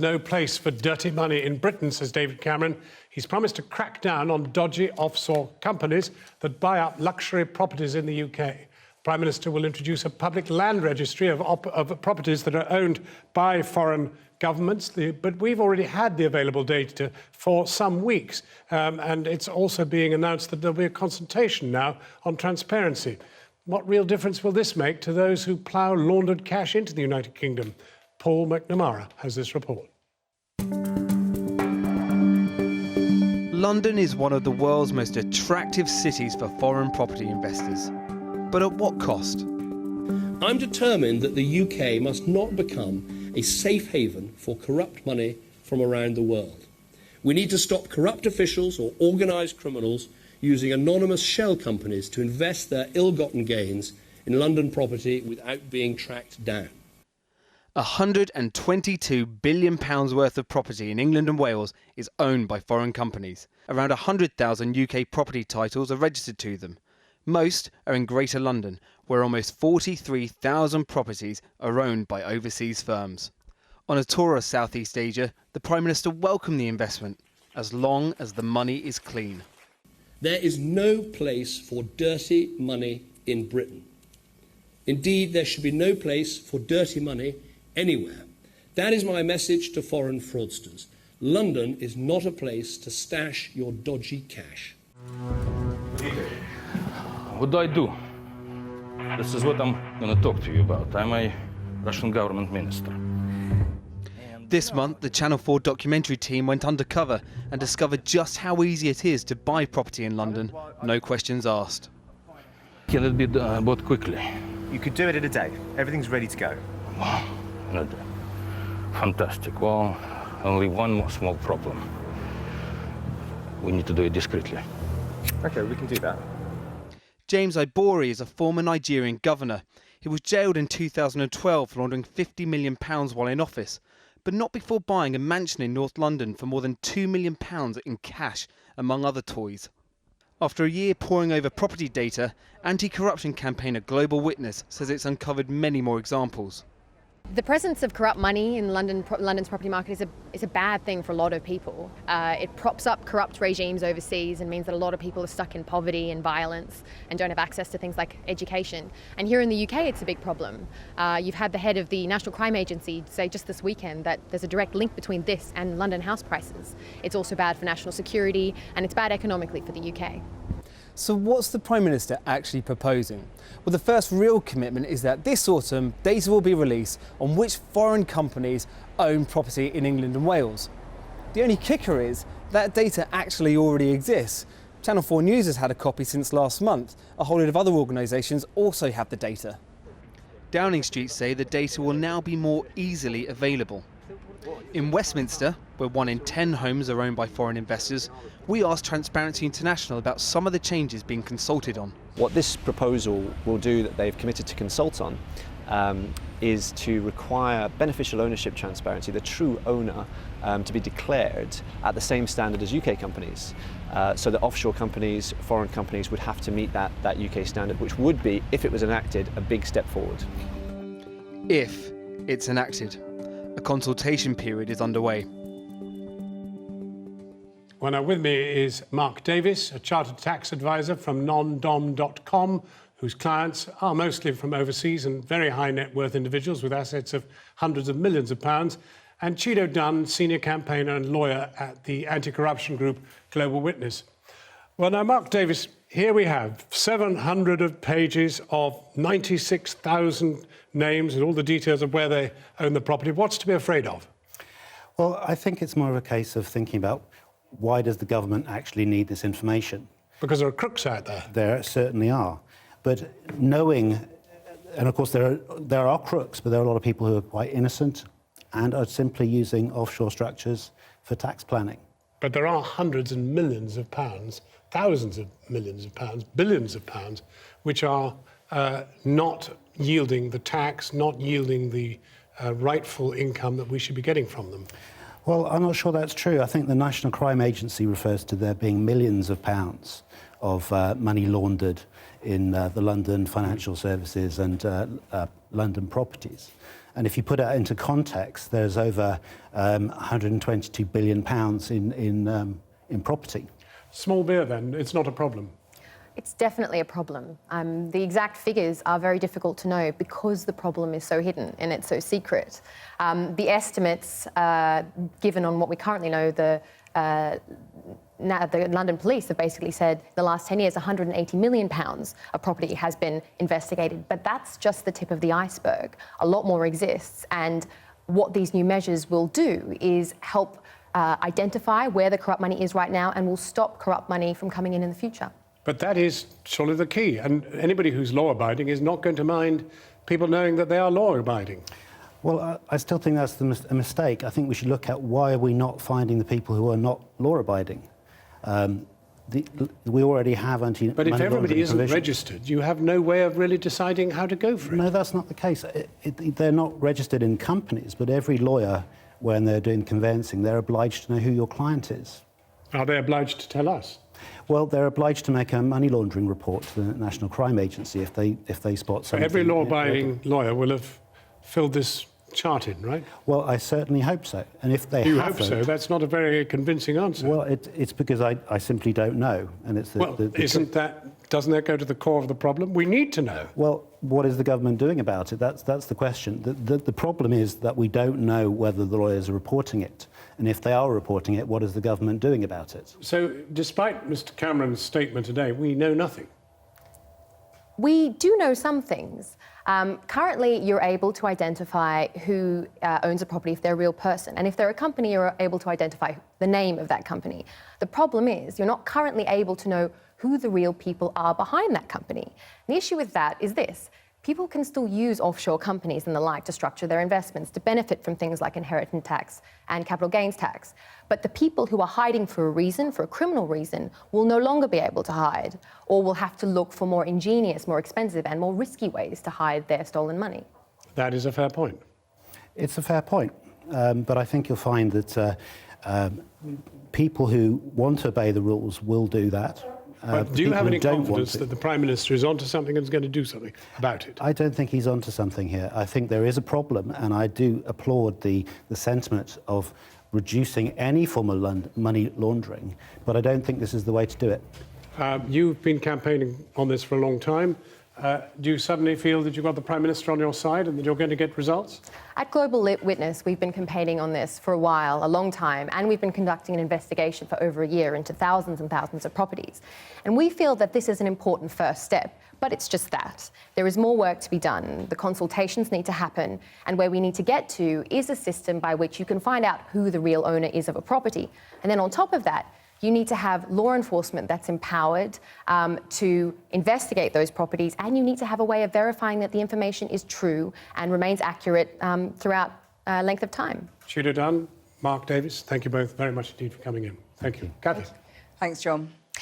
No place for dirty money in Britain, says David Cameron. He's promised to crack down on dodgy offshore companies that buy up luxury properties in the UK. The Prime Minister will introduce a public land registry of properties that are owned by foreign governments. But we've already had the available data for some weeks. And it's also being announced that there'll be a consultation now on transparency. What real difference will this make to those who plough laundered cash into the United Kingdom? Paul McNamara has this report. London is one of the world's most attractive cities for foreign property investors. But at what cost? I'm determined that the UK must not become a safe haven for corrupt money from around the world. We need to stop corrupt officials or organised criminals using anonymous shell companies to invest their ill-gotten gains in London property without being tracked down. £122 billion worth of property in England and Wales is owned by foreign companies. Around 100,000 UK property titles are registered to them. Most are in Greater London, where almost 43,000 properties are owned by overseas firms. On a tour of South East Asia, the Prime Minister welcomed the investment, as long as the money is clean. There is no place for dirty money in Britain. Indeed, there should be no place for dirty money anywhere. That is my message to foreign fraudsters. London is not a place to stash your dodgy cash. What do I do? This is what I'm going to talk to you about. I'm a Russian government minister. This month, the Channel 4 documentary team went undercover and discovered just how easy it is to buy property in London, no questions asked. Can it be bought quickly? You could do it in a day. Everything's ready to go. Wow, in a day. Fantastic. Well, only one more small problem. We need to do it discreetly. OK, we can do that. James Ibori is a former Nigerian governor. He was jailed in 2012 for laundering £50 million while in office, but not before buying a mansion in North London for more than £2 million in cash, among other toys. After a year poring over property data, anti-corruption campaigner Global Witness says it's uncovered many more examples. The presence of corrupt money in London's property market is a bad thing for a lot of people. It props up corrupt regimes overseas and means that a lot of people are stuck in poverty and violence and don't have access to things like education. And here in the UK, it's a big problem. You've had the head of the National Crime Agency say just this weekend that there's a direct link between this and London house prices. It's also bad for national security and it's bad economically for the UK. So what's the Prime Minister actually proposing? Well, the first real commitment is that this autumn, data will be released on which foreign companies own property in England and Wales. The only kicker is that data actually already exists. Channel 4 News has had a copy since last month. A whole lot of other organisations also have the data. Downing Street say the data will now be more easily available. In Westminster, where 1 in 10 homes are owned by foreign investors, we asked Transparency International about some of the changes being consulted on. What this proposal will do that they've committed to consult on is to require beneficial ownership transparency, the true owner, to be declared at the same standard as UK companies. So that offshore companies, foreign companies would have to meet that UK standard, which would be, if it was enacted, a big step forward. If it's enacted. A consultation period is underway. Well, now with me is Mark Davies, a chartered tax advisor from nondom.com, whose clients are mostly from overseas and very high net worth individuals with assets of hundreds of millions of pounds, and Chido Dunn, senior campaigner and lawyer at the anti-corruption group Global Witness. Well, now, Mark Davies, here we have 700 pages of 96,000 names and all the details of where they own the property. What's to be afraid of? Well, I think it's more of a case of thinking about why does the government actually need this information? Because there are crooks out there. There certainly are. But knowing, and of course there are crooks, but there are a lot of people who are quite innocent and are simply using offshore structures for tax planning. But there are hundreds and millions of pounds, thousands of millions of pounds, billions of pounds, which are not yielding the tax, not yielding the rightful income that we should be getting from them. Well, I'm not sure that's true. I think the National Crime Agency refers to there being millions of pounds of money laundered in the London financial services and London properties. And if you put it into context, there's over £122 billion in property. Small beer, then, it's not a problem. It's definitely a problem. The exact figures are very difficult to know because the problem is so hidden and it's so secret. The estimates given on what we currently know, the London police have basically said the last 10 years, £180 million of property has been investigated. But that's just the tip of the iceberg. A lot more exists. And what these new measures will do is help identify where the corrupt money is right now and will stop corrupt money from coming in the future. But that is surely the key. And anybody who's law-abiding is not going to mind people knowing that they are law-abiding. Well, I still think that's a mistake. I think we should look at why are we not finding the people who are not law-abiding. We already have anti-money But if everybody isn't provisions. registered, you have no way of really deciding how to go for it. No, that's not the case. They're not registered in companies, but every lawyer, when they're doing conveyancing, they're obliged to know who your client is. Are they obliged to tell us? Well, they're obliged to make a money laundering report to the National Crime Agency if they spot something. Every law-abiding lawyer will have filled this chart in, right? Well, I certainly hope so. And if they You haven't, hope so. That's not a very convincing answer. well, it's because I simply don't know, and it's doesn't that go to the core of the problem? We need to know. Well, what is the government doing about it? That's the question. The problem is that we don't know whether the lawyers are reporting it, and if they are reporting it, what is the government doing about it? So, despite Mr. Cameron's statement today, we know nothing. We do know some things. Currently, you're able to identify who owns a property if they're a real person. And if they're a company, you're able to identify the name of that company. The problem is you're not currently able to know who the real people are behind that company. And the issue with that is this. People can still use offshore companies and the like to structure their investments, to benefit from things like inheritance tax and capital gains tax. But the people who are hiding for a reason, for a criminal reason, will no longer be able to hide, or will have to look for more ingenious, more expensive and more risky ways to hide their stolen money. That is a fair point. It's a fair point, but I think you'll find that people who want to obey the rules will do that. But do you have any don't confidence that the Prime Minister is onto something and is going to do something about it? I don't think he's onto something here. I think there is a problem, and I do applaud the sentiment of reducing any form of money laundering, but I don't think this is the way to do it. You've been campaigning on this for a long time. Do you suddenly feel that you've got the Prime Minister on your side and that you're going to get results? At Global Witness, we've been campaigning on this for a while, a long time, and we've been conducting an investigation for over a year into thousands and thousands of properties. And we feel that this is an important first step, but it's just that. There is more work to be done. The consultations need to happen, and where we need to get to is a system by which you can find out who the real owner is of a property. And then on top of that, you need to have law enforcement that's empowered to investigate those properties, and you need to have a way of verifying that the information is true and remains accurate throughout length of time. Tudor Dunn, Mark Davies, thank you both very much indeed for coming in. Thank you. Kathy. Thanks, John.